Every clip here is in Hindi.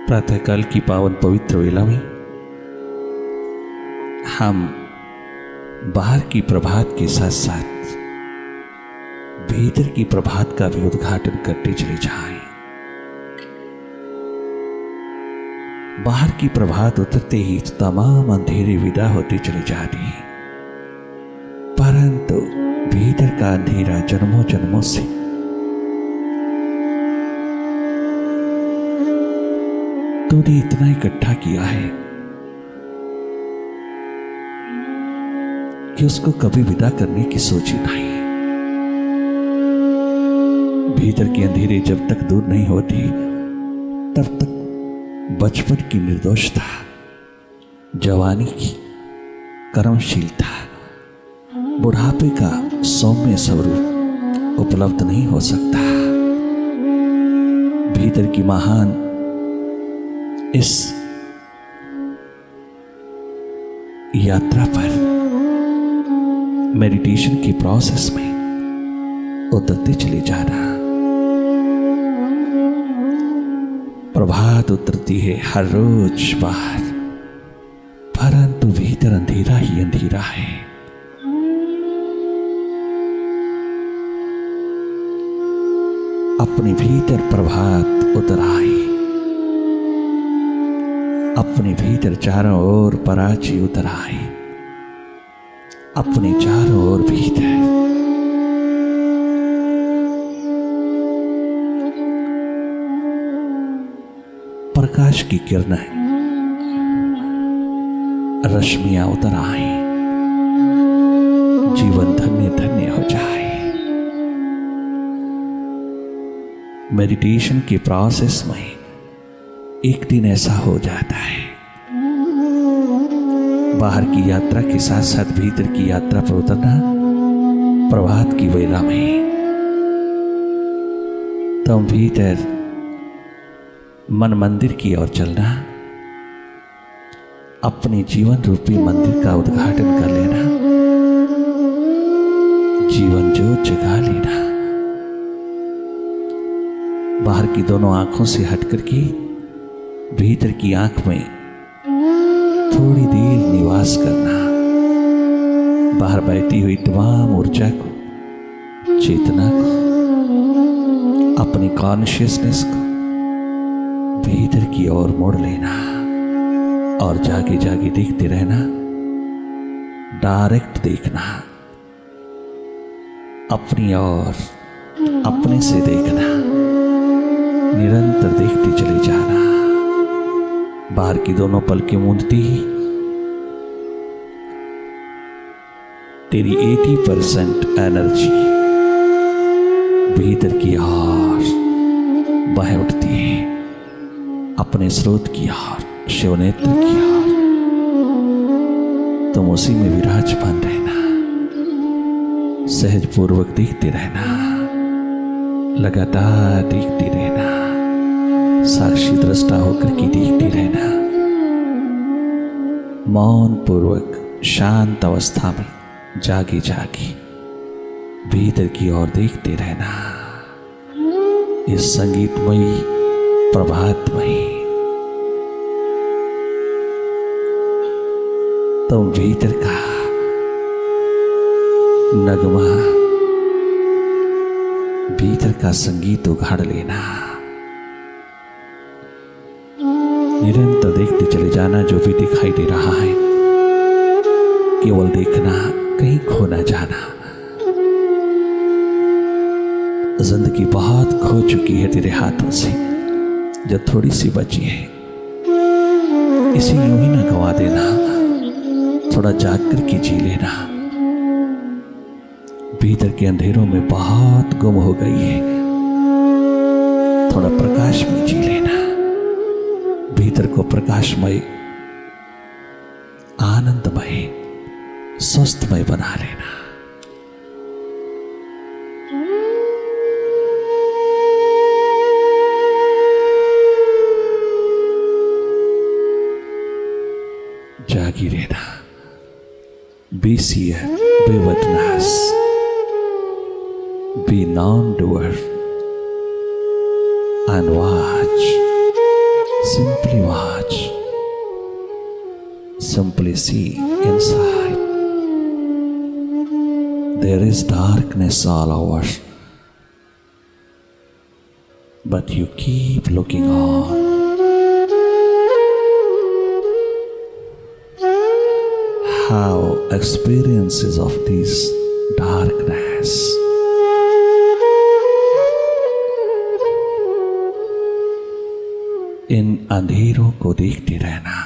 प्रातःकाल की पावन पवित्र वेला में हम बाहर की प्रभात के साथ साथ भीतर की प्रभात का भी उद्घाटन करते चले जाएं। बाहर की प्रभात उतरते ही तमाम अंधेरे विदा होते चले जाते हैं, परंतु भीतर का अंधेरा जन्मों जन्मों से तूने इतना इकट्ठा किया है कि उसको कभी विदा करने की सोची नहीं। भीतर के अंधेरे जब तक दूर नहीं होती तब तक बचपन की निर्दोषता, जवानी की कर्मशीलता, बुढ़ापे का सौम्य स्वरूप उपलब्ध नहीं हो सकता। भीतर की महान इस यात्रा पर मेडिटेशन के प्रोसेस में उतरते चले जाना। प्रभात उतरती है हर रोज बाहर, परंतु भीतर अंधेरा ही अंधेरा है। अपने भीतर प्रभात उतर आई, अपने भीतर चारों ओर पराची उतर आई, अपने चारों ओर भीतर प्रकाश की किरणें, रश्मियां उतर आई, जीवन धन्य धन्य हो जाए। मेडिटेशन के प्रोसेस में एक दिन ऐसा हो जाता है, बाहर की यात्रा के साथ साथ भीतर की यात्रा पर उतरना। प्रभात की वेला में तुम भीतर मन मंदिर की ओर चलना, अपने जीवन रूपी मंदिर का उद्घाटन कर लेना, जीवन ज्योत जगा लेना। बाहर की दोनों आंखों से हटकर के भीतर की आंख में थोड़ी देर निवास करना। बाहर बहती हुई तमाम ऊर्जा को, चेतना को, अपनी कॉन्शियसनेस को भीतर की ओर मोड़ लेना और जागे जागे देखते रहना। डायरेक्ट देखना, अपनी ओर अपने से देखना, निरंतर देखते चले जाना। बाहर की दोनों पलकें मूंदती ही तेरी 80% एनर्जी भीतर की ओर बह उठती है, अपने स्रोत की ओर, शिवनेत्र की ओर। तुम उसी में विराजमान रहना, सहज पूर्वक देखते रहना, लगातार देखते रहना, साक्षी दृष्टा होकर के देखते रहना। मौन पूर्वक शांत अवस्था में जागे जागे भीतर की ओर देखते रहना। इस संगीतमयी प्रभातमयी तुम भीतर का नगमा, भीतर का संगीत उघाड़ लेना। निरंतर देखते चले जाना, जो भी दिखाई दे रहा है केवल देखना, कहीं खो न जाना। जिंदगी बहुत खो चुकी है तेरे हाथों से, जो थोड़ी सी बची है इसे यूं ही ना गवा देना, थोड़ा जाग कर के जी लेना। भीतर के अंधेरों में बहुत गुम हो गई है, थोड़ा प्रकाश में जी लेना। भीतर को प्रकाशमय, आनंदमय, स्वस्थमय बना लेना। जागी रहना, be witness, be non-doer and watch, Simply watch, simply see inside. There is darkness all over, but you keep looking on. How experiences of this darkness इन अंधेरों को देखते रहना।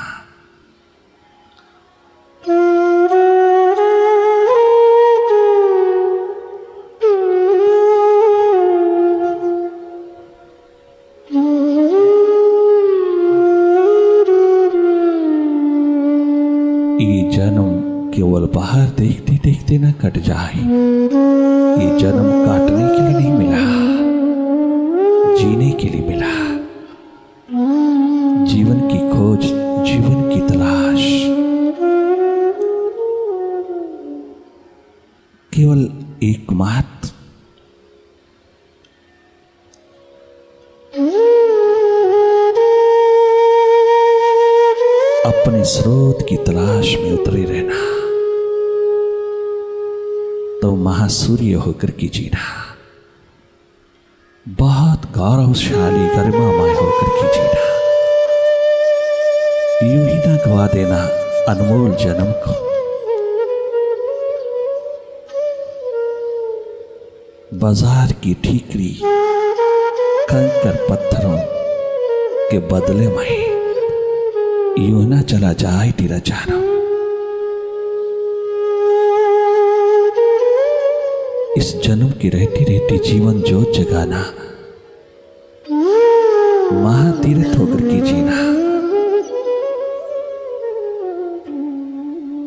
ये जन्म केवल बाहर देखते देखते न कट जाए। ये जन्म काटने के लिए नहीं मिला, जीने के लिए मिला। जीवन की खोज, जीवन की तलाश केवल एकमात्र अपने स्रोत की तलाश में उतरे रहना, तो महासूर्य होकर के जीना, बहुत गौरवशाली गरिमामय होकर के जीना। यूं ही ना गवा देना अनमोल जन्म को। बाजार की ठीकरी कंकर पत्थरों के बदले में यूं ना चला जाए तेरा जन्म। इस जन्म की रहती रहती जीवन ज्योत जगाना, महातीर्थ होकर के जीना।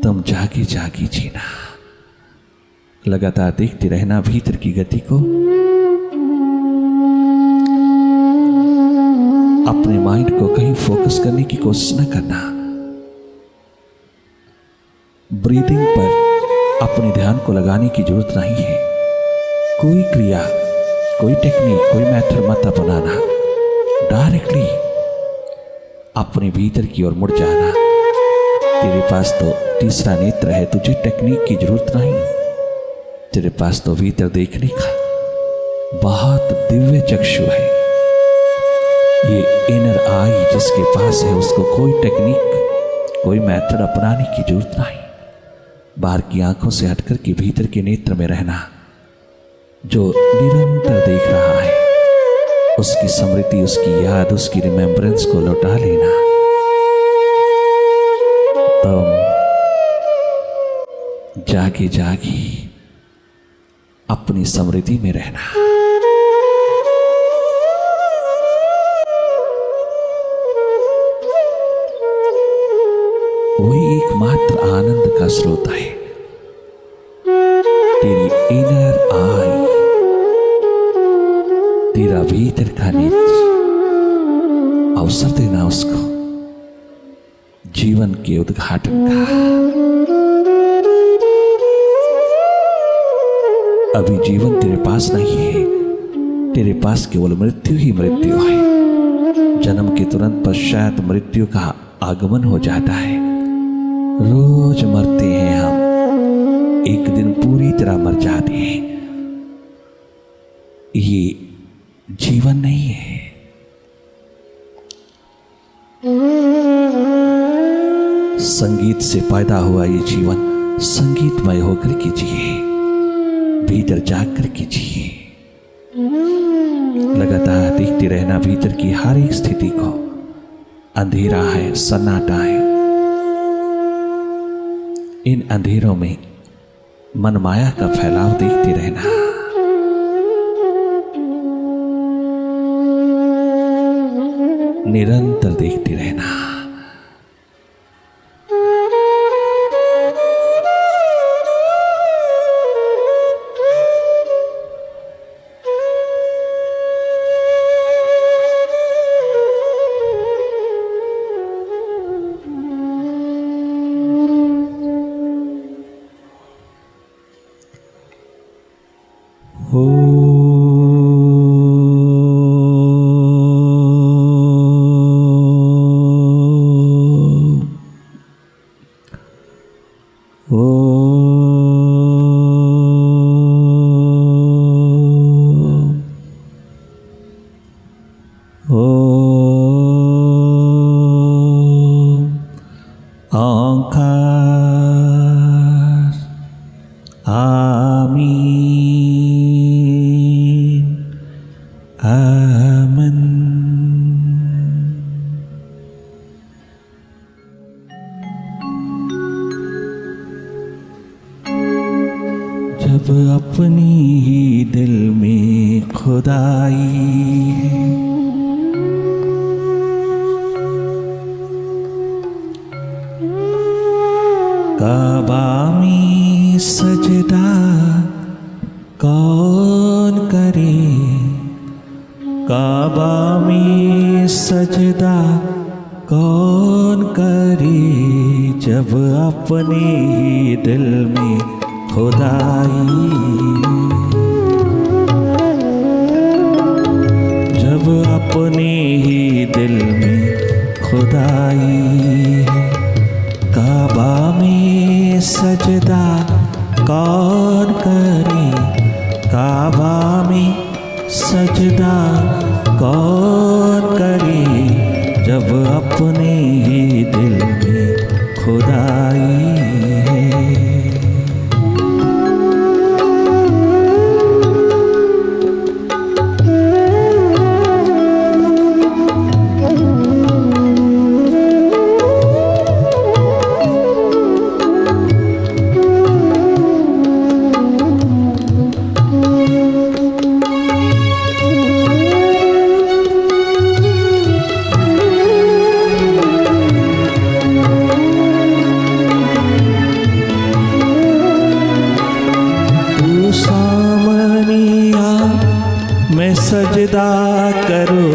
तुम जागी जागी जीना, लगातार देखते रहना भीतर की गति को। अपने माइंड को कहीं फोकस करने की कोशिश न करना। ब्रीदिंग पर अपने ध्यान को लगाने की जरूरत नहीं है। कोई क्रिया, कोई टेक्निक, कोई मेथड मत अपनाना। डायरेक्टली अपने भीतर की ओर मुड़ जाना। तेरे पास तो तीसरा नेत्र है, तुझे टेक्निक की जरूरत नहीं। तेरे पास तो भीतर देखने का बहुत दिव्य चक्षु है। ये इनर आई जिसके पास है, उसको कोई टेक्निक, कोई मेथड अपनाने की जरूरत नहीं। बाहर की आंखों से हटकर के भीतर के नेत्र में रहना। जो निरंतर देख रहा है, उसकी स्मृति, उसकी याद, उसकी रिमेम्बरेंस को लौटा लेना। तुम जागे जागी अपनी स्मृति में रहना। वही एकमात्र आनंद का स्रोत है। तेरी इनर आई, तेरा भीतर का नेत्र। अवसर देना उसको जीवन के उद्घाटन का। अभी जीवन तेरे पास नहीं है, तेरे पास केवल मृत्यु ही मृत्यु है। जन्म के तुरंत पश्चात मृत्यु का आगमन हो जाता है। रोज मरते हैं हम, एक दिन पूरी तरह मर जाते हैं। ये जीवन नहीं है। संगीत से पैदा हुआ ये जीवन संगीतमय होकर के जिए, भीतर जाग कर के जिए। लगातार देखते रहना भीतर की हर एक स्थिति को। अंधेरा है, सन्नाटा है, इन अंधेरों में मनमाया का फैलाव देखते रहना। निरंतर देखते रहना। ओंकार आमीन आमन। जब अपनी ही दिल में खुदाई है, काबा में सजदा कौन करे, काबा में सजदा कौन करे, जब अपने ही दिल में खुदाई, जब अपने ही दिल में खुदाई है, काबा में सजदा कौन करे, काबा में सजदा कौन करे, जब अपने ही दिल में खुदाई है। सजदा करो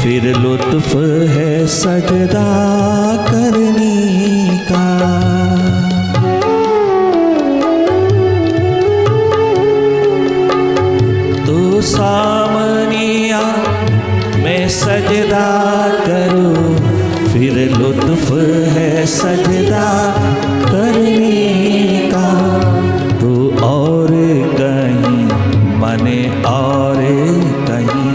फिर लुत्फ है सजदा करने का, तो सामने आ मैं सजदा करो फिर लुत्फ है सजदा करने का, तो और कहीं मने और कहीं,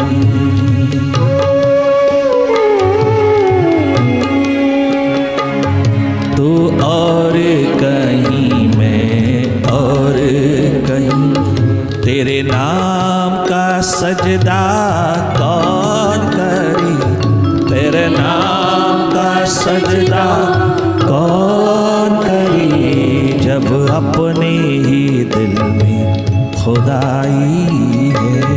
तो और कहीं मैं और कहीं, तेरे नाम का सजदा कौन करे, तेरे नाम का सजदा कौन करे, जब अपने ही दिल में खुदाई है।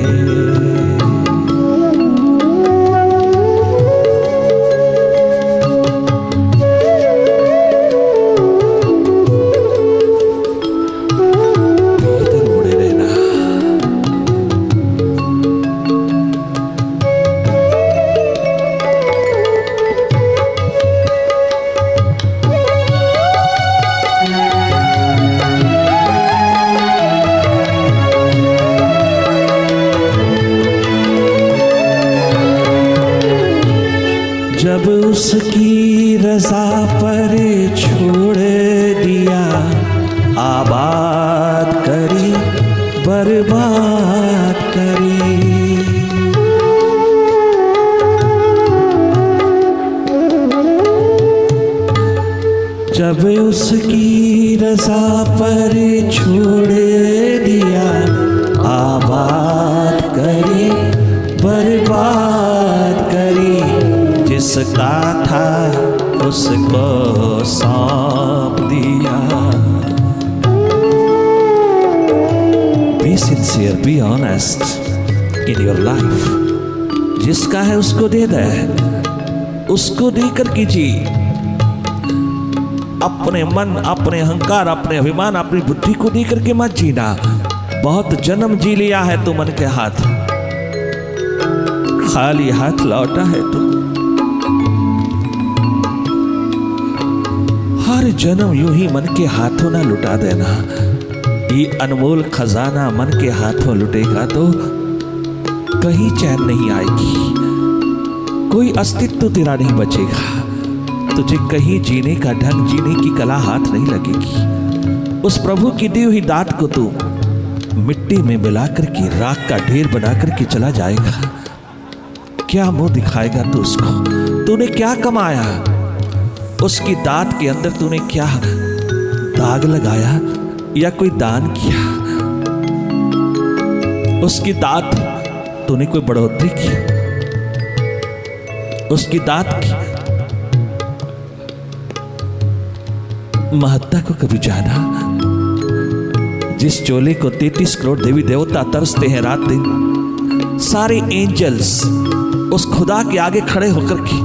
जब उसकी रज़ा पर छोड़ दिया, आबाद करी बर्बाद करी, जब उसकी रज़ा पर छोड़ दिया, आबाद करी बर्बाद करी, जिसका था उसको सौंप दिया। Be sincere, be honest in your life. जिसका है उसको दे दे, उसको देकर कीजिए। अपने मन, अपने अहंकार, अपने अभिमान, अपनी बुद्धि को देकर के मत जीना। बहुत जन्म जी लिया है तू मन के हाथ, खाली हाथ लौटा है तू। हर जन्म यूं ही मन के हाथों ना लुटा देना। ये अनमोल खजाना मन के हाथों लुटेगा तो कहीं चैन नहीं आएगी, कोई अस्तित्व तेरा नहीं बचेगा, तुझे कहीं जीने का ढंग, जीने की कला हाथ नहीं लगेगी। उस प्रभु की दी हुई दात को तू मिट्टी में मिलाकर के राख का ढेर बनाकर के चला जाएगा। क्या मुंह दिखाएगा तू उसको? तूने क्या कमाया? उसकी दात के अंदर तूने क्या दाग लगाया या कोई दान किया? उसकी दात तूने कोई बढ़ोतरी की? उसकी दात की महत्ता को कभी जाना? जिस चोले को 33 करोड़ देवी देवता तरसते हैं रात दिन, सारे एंजल्स उस खुदा के आगे खड़े होकर के,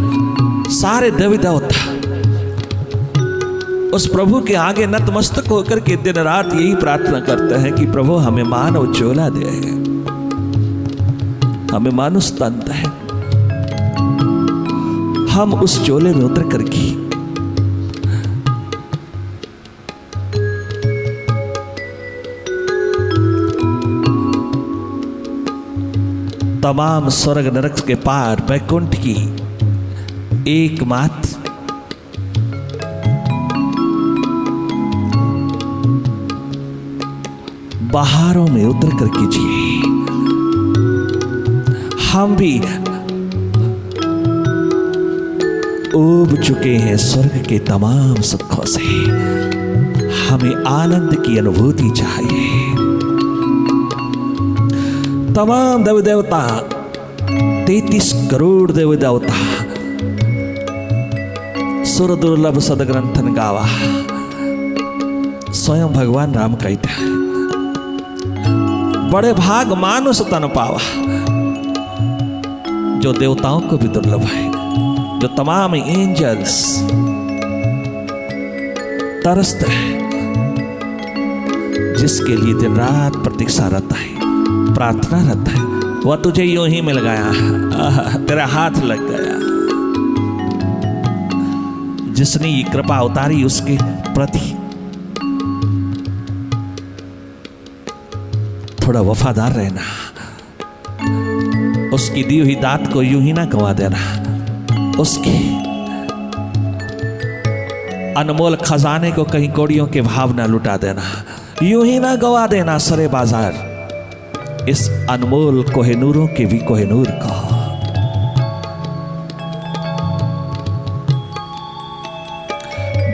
सारे देवी देवता उस प्रभु के आगे नतमस्तक होकर के दिन रात यही प्रार्थना करते हैं कि प्रभु हमें मानव चोला दे, हमें मानव स्तन दे। हम उस चोले में उतर करके तमाम स्वर्ग नरक के पार वैकुंठ की एकमात्र बहारों में उतर करके जिए। हम भी ऊब चुके हैं स्वर्ग के तमाम सुखों से, हमें आनंद की अनुभूति चाहिए। तमाम देवी देवता 33 करोड़ देवी देवता सुर दुर्लभ सदग्रंथन गावा, स्वयं भगवान राम कहते हैं बड़े भाग मानुष तन पावा, जो देवताओं को भी दुर्लभ है, जो तमाम एंजल्स तरसते हैं, जिसके लिए दिन रात प्रतीक्षा रहता है, प्रार्थना रहता है, वह तुझे यूं ही मिल गया, तेरा हाथ लग गया। जिसने ये कृपा उतारी उसके प्रति थोड़ा वफादार रहना, उसकी दी हुई दात को यूं ही ना गंवा देना, उसके अनमोल खजाने को कहीं कौड़ियों के भाव ना लुटा देना, यूं ही ना गंवा देना सरे बाजार इस अनमोल कोहिनूरों के भी कोहिनूर का।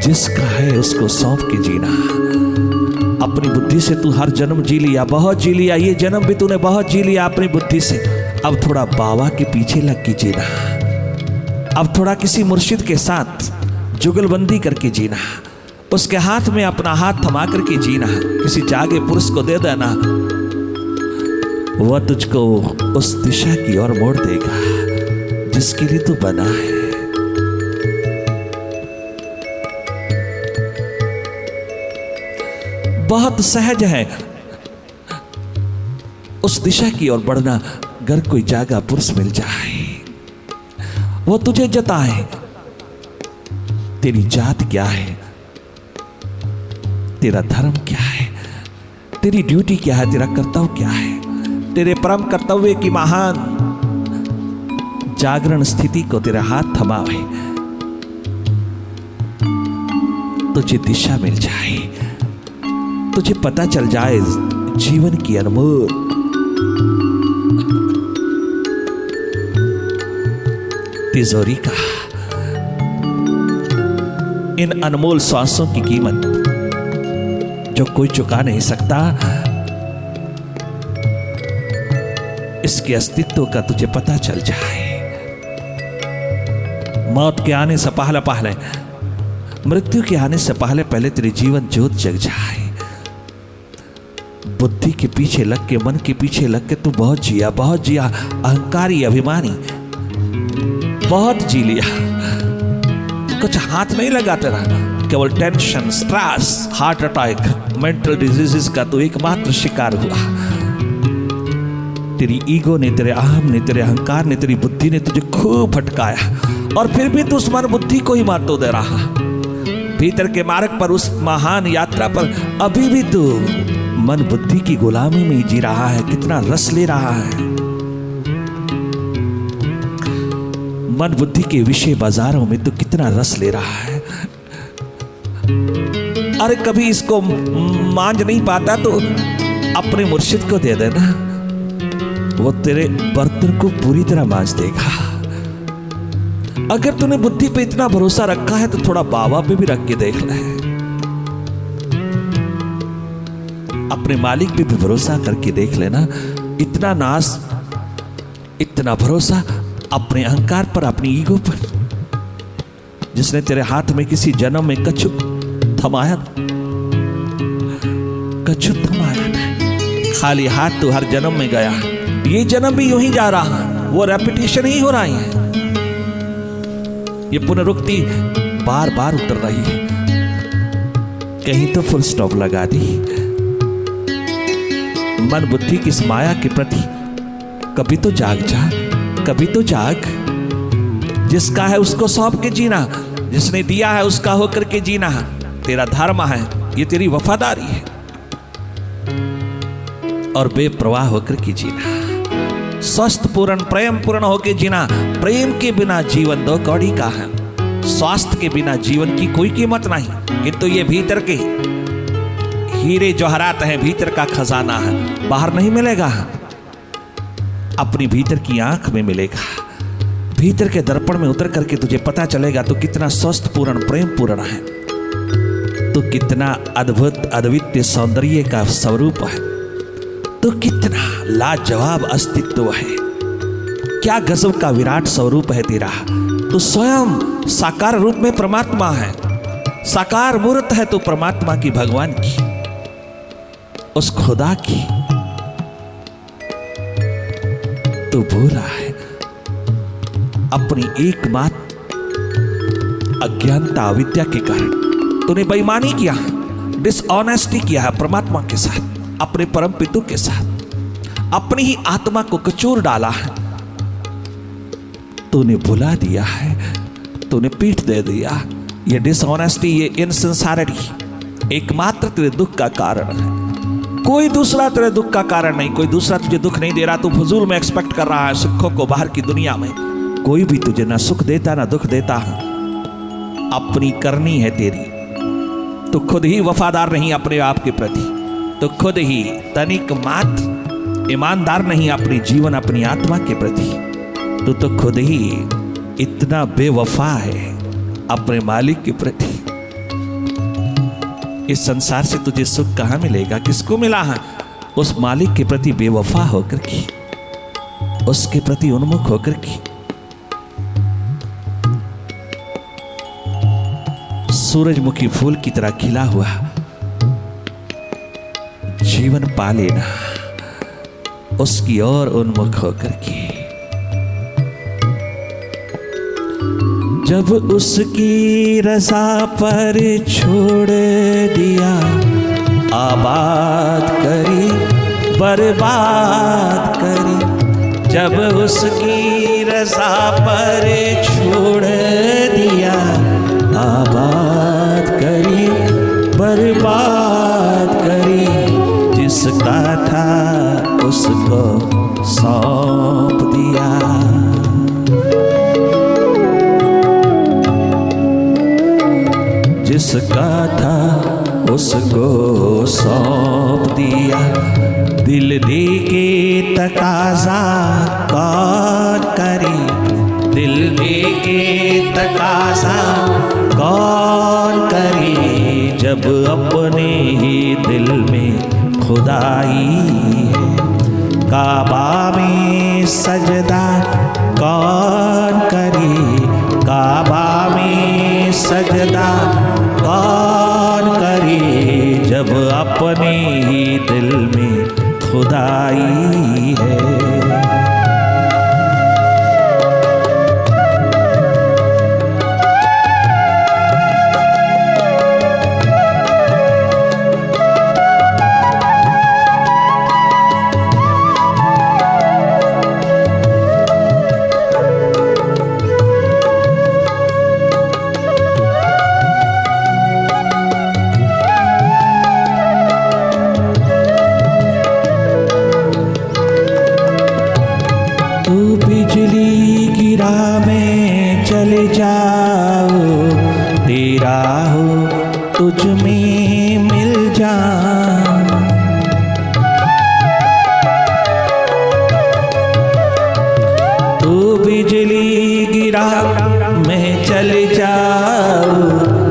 जिसका है उसको सौंप के जीना। अपनी बुद्धि से तू हर जन्म जी लिया, बहुत जी लिया, ये जन्म भी तूने बहुत जी लिया अपनी बुद्धि से। अब थोड़ा बाबा के पीछे लग के जीना, अब थोड़ा किसी मुर्शिद के साथ जुगलबंदी करके जीना, उसके हाथ में अपना हाथ थमा करके जीना, किसी जागे पुरुष को दे देना, वह तुझको उस दिशा की ओर मोड़ देगा जिसके लिए तू बना है। बहुत सहज है उस दिशा की ओर बढ़ना, अगर कोई जागा पुरुष मिल जाए, वो तुझे जताए तेरी जात क्या है, तेरा धर्म क्या है, तेरी ड्यूटी क्या है, तेरा कर्तव्य क्या है, तेरे परम कर्तव्य की महान जागरण स्थिति को तेरा हाथ थमावे, तुझे दिशा मिल जाए, तुझे पता चल जाए जीवन की अनमोल तिजोरी का, इन अनमोल सांसों की कीमत जो कोई चुका नहीं सकता, इसके अस्तित्व का तुझे पता चल जाए। मौत के आने से पहले पहले, मृत्यु के आने से पहले पहले तेरी जीवन ज्योत जग जाए। बुद्धि के पीछे लग के, मन के पीछे लग के तू बहुत जिया, बहुत जिया, अहंकारी अभिमानी बहुत जी लिया, कुछ हाथ नहीं लगाते रहा, केवल tension, stress, heart attack, mental diseases का तो एकमात्र शिकार हुआ। तेरी ईगो ने, तेरे अहम ने, तेरे अहंकार ने, तेरी बुद्धि ने तुझे खूब भटकाया, और फिर भी तू उस मन बुद्धि को ही मात दो दे रहा। भीतर के मार्ग पर, उस महान यात्रा पर अभी भी तू मन बुद्धि की गुलामी में जी रहा है। कितना रस ले रहा है मन बुद्धि के विषय बाजारों में, तू कितना रस ले रहा है। अरे कभी इसको मांझ नहीं पाता तो अपने मुर्शिद को दे देना, वो तेरे बर्तन को पूरी तरह मांज देगा। अगर तूने बुद्धि पे इतना भरोसा रखा है तो थोड़ा बाबा पे भी रख के देख ले। अपने मालिक पे भी भरोसा करके देख लेना। इतना नाज, इतना भरोसा अपने अहंकार पर, अपनी ईगो पर, जिसने तेरे हाथ में किसी जन्म में कछु थमाया, कछु थमाया नहीं। खाली हाथ तो हर जन्म में गया, ये जन्म भी यूं ही जा रहा, वो रेपिटेशन ही हो रही है, ये पुनरुक्ति बार बार उतर रही है। कहीं तो फुल स्टॉप लगा दी। मन बुद्धि की इस माया के प्रति कभी तो जाग जा, कभी तो जाग। जिसका है उसको सौंप के जीना, जिसने दिया है उसका होकर के जीना तेरा धर्म है, ये तेरी वफादारी है। और बेप्रवाह होकर के जीना, स्वस्थ पूर्ण प्रेम पूर्ण होकर जीना। प्रेम के बिना जीवन दो कौड़ी का है, स्वास्थ्य के बिना जीवन की कोई कीमत नहीं। किंतु ये भीतर के हीरे जवाहरात हैं, भीतर का खजाना है, बाहर नहीं मिलेगा, अपनी भीतर की आंख में मिलेगा। भीतर के दर्पण में उतर करके तुझे पता चलेगा तो कितना स्वस्थ पूर्ण प्रेम पूर्ण है, तो कितना अद्भुत अद्वितीय सौंदर्य का स्वरूप है, तो कितना लाजवाब अस्तित्व है, क्या गजब का विराट स्वरूप है तेरा। तो स्वयं साकार रूप में परमात्मा है, साकार मूर्त है तो परमात्मा की, भगवान की, उस खुदा की। तो भूल रहा है अपनी एकमात्र अज्ञानता अविद्या के कारण तूने बेईमानी किया, डिसऑनेस्टी किया है परमात्मा के साथ, अपने परम पितु के साथ, अपनी ही आत्मा को कचूर डाला है। तूने भुला दिया है, तूने पीठ दे दिया। ये डिसऑनेस्टी, ये इनसिंसियरिटी एकमात्र तेरे दुख का कारण है। कोई दूसरा तेरे दुख का कारण नहीं, कोई दूसरा तुझे दुख नहीं दे रहा। तू फजूल में एक्सपेक्ट कर रहा है सुखों को बाहर की दुनिया में। कोई भी तुझे ना सुख देता ना दुख देता है, अपनी करनी है तेरी। तो खुद ही वफादार नहीं अपने आप के प्रति, तो खुद ही तनिक मात्र ईमानदार नहीं अपने जीवन अपनी आत्मा के प्रति, तो खुद ही इतना बेवफा है अपने मालिक के प्रति। इस संसार से तुझे सुख कहां मिलेगा, किसको मिला है? उस मालिक के प्रति बेवफा होकर के, उसके प्रति उन्मुख होकर के। सूरजमुखी फूल की तरह खिला हुआ जीवन पा लेना, उसकी ओर उन्मुख होकर के। जब उसकी रज़ा पर छोड़ दिया, आबाद करी बर्बाद करी। जब उसकी रज़ा पर छोड़ दिया, आबाद करी बर्बाद करी। जिसका था उसको सौंप दिया। जिसका था उसको सौंप दिया। दिल दे के तकाजा कौन करे, दिल दे के तकाजा कौन करे। जब अपने ही दिल में खुदाई है, काबा में सजदा कौन करे, काबा में सजदा कौन करे। जब अपने ही दिल में खुदाई है। तुझ में मिल जा। बिजली गिरा मैं चल जाऊं,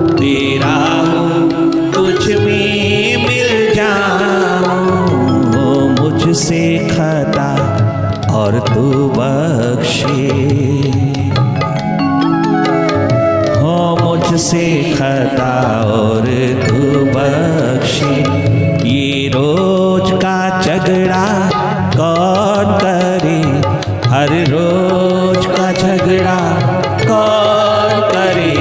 तेरा हूँ तुझ में मिल जाऊं। मुझसे खता और तू बख्शे, हो मुझसे खता और तू बख्शे। ये रोज का झगड़ा कौन करे, हर रोज का झगड़ा कौन करे,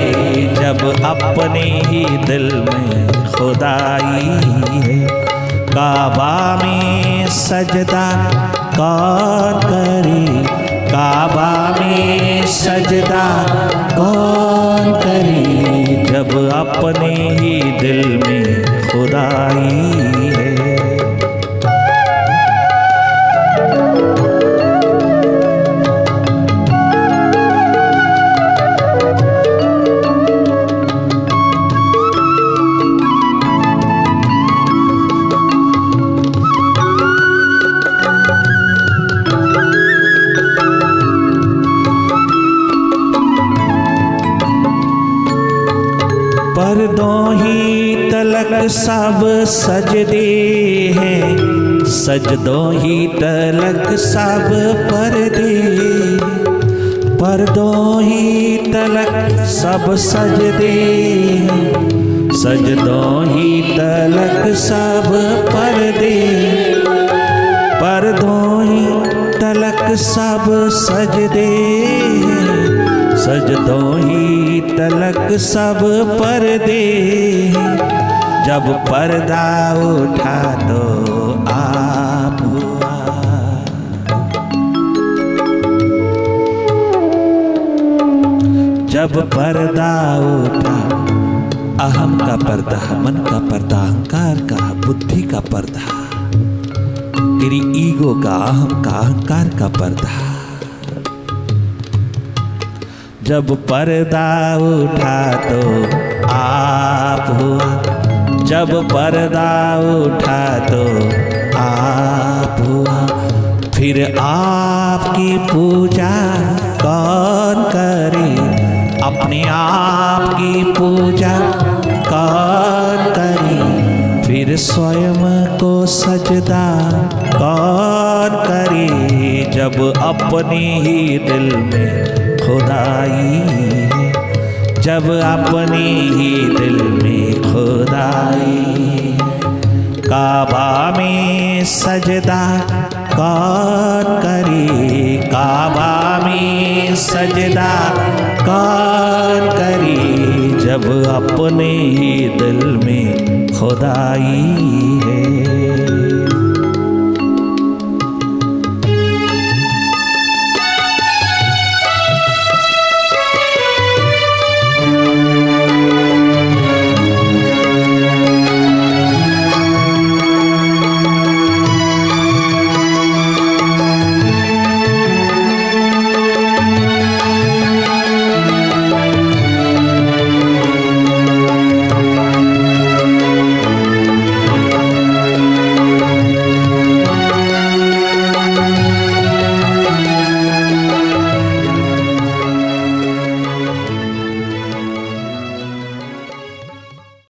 जब अपने ही दिल में खुदाई है। काबा में सजदा कौन करे, काबा में सजदा कौन करे, जब अपने ही दिल में खुदाई है। पर्दों ही तलक सब सजदे हैं, सजदों ही तलक सब पर्दे। पर्दों ही तलक सब सजदे हैं, सजदों ही तलक सब पर्दे। पर्दों ही तलक सब सजदे हैं, सजदों ही तलक सब पर्दे। जब पर्दा उठा तो आप हुआ, जब पर्दा उठा अहम का पर्दा, मन का पर्दा, अहंकार का, बुद्धि का पर्दा, तेरी ईगो का, अहम का, अहंकार का पर्दा। जब पर्दा उठा तो आप हुआ, जब पर्दा उठा तो आप हुआ। फिर आपकी पूजा कौन करे, अपने आप की पूजा कौन करे, फिर स्वयं को सजदा कौन करे, जब अपने ही दिल में खुदाई है, जब अपने ही दिल में खुदाई। काबा में सजदा कौन करे, काबा में सजदा कौन करे, जब अपने ही दिल में खुदाई है।